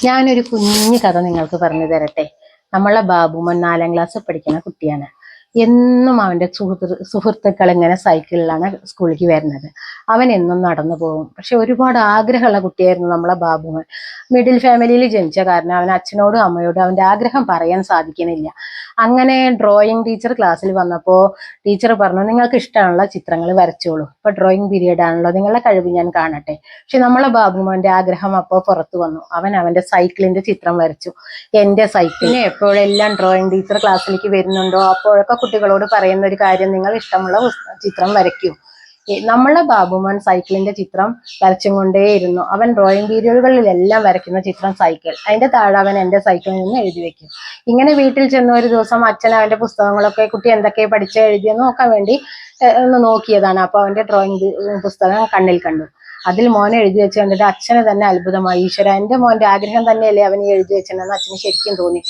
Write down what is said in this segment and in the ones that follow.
ഞാനൊരു കുഞ്ഞു കഥ നിങ്ങൾക്ക് പറഞ്ഞു തരട്ടെ. നമ്മളെ ബാബുമോൻ 4ാം ക്ലാസ് പഠിക്കുന്ന കുട്ടിയാണ്. എന്നും അവൻ്റെ സുഹൃത്തുക്കൾ ഇങ്ങനെ സൈക്കിളിലാണ് സ്കൂളിലേക്ക് വരുന്നത്. അവൻ എന്നും നടന്നു പോകും. പക്ഷെ ഒരുപാട് ആഗ്രഹമുള്ള കുട്ടിയായിരുന്നു നമ്മളെ ബാബുമോൻ. മിഡിൽ ഫാമിലിയിൽ ജനിച്ച കാരണം അവൻ അച്ഛനോടും അമ്മയോടും അവൻ്റെ ആഗ്രഹം പറയാൻ സാധിക്കുന്നില്ല. അങ്ങനെ ഡ്രോയിങ് ടീച്ചർ ക്ലാസ്സിൽ വന്നപ്പോൾ ടീച്ചർ പറഞ്ഞു, നിങ്ങൾക്ക് ഇഷ്ടമുള്ള ചിത്രങ്ങൾ വരച്ചോളൂ, ഇപ്പൊ ഡ്രോയിങ് പീരീഡ് ആണല്ലോ, നിങ്ങളുടെ കഴിവ് ഞാൻ കാണട്ടെ. പക്ഷെ നമ്മളെ ബാബുമോന്റെ ആഗ്രഹം അപ്പോൾ പുറത്തു വന്നു. അവൻ അവന്റെ സൈക്കിളിന്റെ ചിത്രം വരച്ചു. എന്റെ സൈക്കിളിനെ എപ്പോഴെല്ലാം ഡ്രോയിങ് ടീച്ചർ ക്ലാസ്സിലേക്ക് വരുന്നുണ്ടോ അപ്പോഴൊക്കെ കുട്ടികളോട് പറയുന്ന ഒരു കാര്യം, നിങ്ങൾ ഇഷ്ടമുള്ള ചിത്രം വരയ്ക്കൂ. നമ്മളെ ബാബുമോൻ സൈക്കിളിന്റെ ചിത്രം വരച്ചും കൊണ്ടേയിരുന്നു. അവൻ ഡ്രോയിങ് പീരിയഡുകളിലെല്ലാം വരയ്ക്കുന്ന ചിത്രം സൈക്കിൾ, അതിന്റെ താഴെ അവൻ എന്റെ സൈക്കിളിൽ നിന്ന് എഴുതി വെക്കും. ഇങ്ങനെ വീട്ടിൽ ചെന്ന ഒരു ദിവസം അച്ഛൻ അവന്റെ പുസ്തകങ്ങളൊക്കെ കുട്ടി എന്തൊക്കെ പഠിച്ച് എഴുതിയെന്ന് നോക്കാൻ വേണ്ടി ഒന്ന് നോക്കിയതാണ്. അപ്പൊ അവന്റെ ഡ്രോയിങ് പുസ്തകം കണ്ണിൽ കണ്ടു. അതിൽ മോനെ എഴുതി വെച്ച് കണ്ടിട്ട് അച്ഛന് തന്നെ അത്ഭുതമായി. ഈശ്വര, എന്റെ മോന്റെ ആഗ്രഹം തന്നെയല്ലേ അവന് എഴുതി വെച്ചെന്ന് അച്ഛന് ശരിക്കും തോന്നി.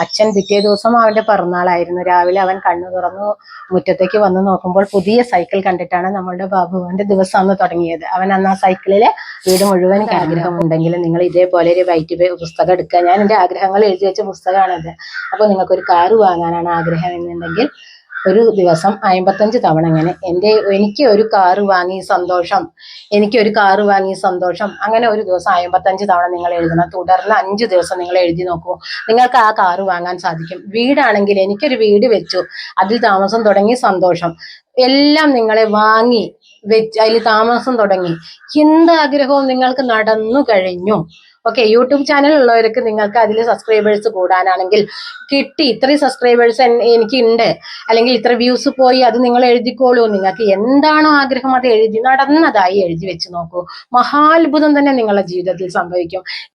അച്ഛൻ പിറ്റേ ദിവസം അവന്റെ പിറന്നാളായിരുന്നു. രാവിലെ അവൻ കണ്ണു തുറന്നു മുറ്റത്തേക്ക് വന്ന് നോക്കുമ്പോൾ പുതിയ സൈക്കിൾ കണ്ടിട്ടാണ് നമ്മളുടെ ബാബുവിന്റെ ദിവസം അന്ന് തുടങ്ങിയത്. അവൻ അന്ന് ആ സൈക്കിളിലെ വീട് മുഴുവൻ ആഗ്രഹം ഉണ്ടെങ്കിൽ നിങ്ങൾ ഇതേപോലെ ഒരു വൈറ്റ് പുസ്തകം എടുക്കുക. ഞാൻ എൻ്റെ ആഗ്രഹങ്ങൾ എഴുതി വെച്ച പുസ്തകമാണിത്. അപ്പോൾ നിങ്ങൾക്കൊരു കാറ് വാങ്ങാനാണ് ആഗ്രഹം എന്നുണ്ടെങ്കിൽ ഒരു ദിവസം 55 തവണ ഇങ്ങനെ എനിക്ക് ഒരു കാറ് വാങ്ങി സന്തോഷം, എനിക്കൊരു കാറ് വാങ്ങി സന്തോഷം, അങ്ങനെ ഒരു ദിവസം 55 തവണ നിങ്ങൾ എഴുതണം. തുടർന്ന് 5 ദിവസം നിങ്ങൾ എഴുതി നോക്കൂ, നിങ്ങൾക്ക് ആ കാറ് വാങ്ങാൻ സാധിക്കും. വീടാണെങ്കിൽ എനിക്കൊരു വീട് വെച്ചു, അതിൽ താമസം തുടങ്ങി സന്തോഷം, എല്ലാം നിങ്ങളെ വാങ്ങി വെച്ച് അതിൽ താമസം തുടങ്ങി, എന്താഗ്രഹവും നിങ്ങൾക്ക് നടന്നു കഴിഞ്ഞു. ഓക്കെ, യൂട്യൂബ് ചാനൽ ഉള്ളവർക്ക് നിങ്ങൾക്ക് അതിൽ സബ്സ്ക്രൈബേഴ്സ് കൂടാനാണെങ്കിൽ കിട്ടി, ഇത്രയും സബ്സ്ക്രൈബേഴ്സ് എനിക്ക് ഉണ്ട്, അല്ലെങ്കിൽ ഇത്ര വ്യൂസ് പോയി, അത് നിങ്ങൾ എഴുതിക്കോളൂ. നിങ്ങൾക്ക് എന്താണോ ആഗ്രഹം അത് എഴുതി നടന്നതായി എഴുതി വെച്ച് നോക്കൂ. മഹാത്ഭുതം തന്നെ നിങ്ങളുടെ ജീവിതത്തിൽ സംഭവിക്കും.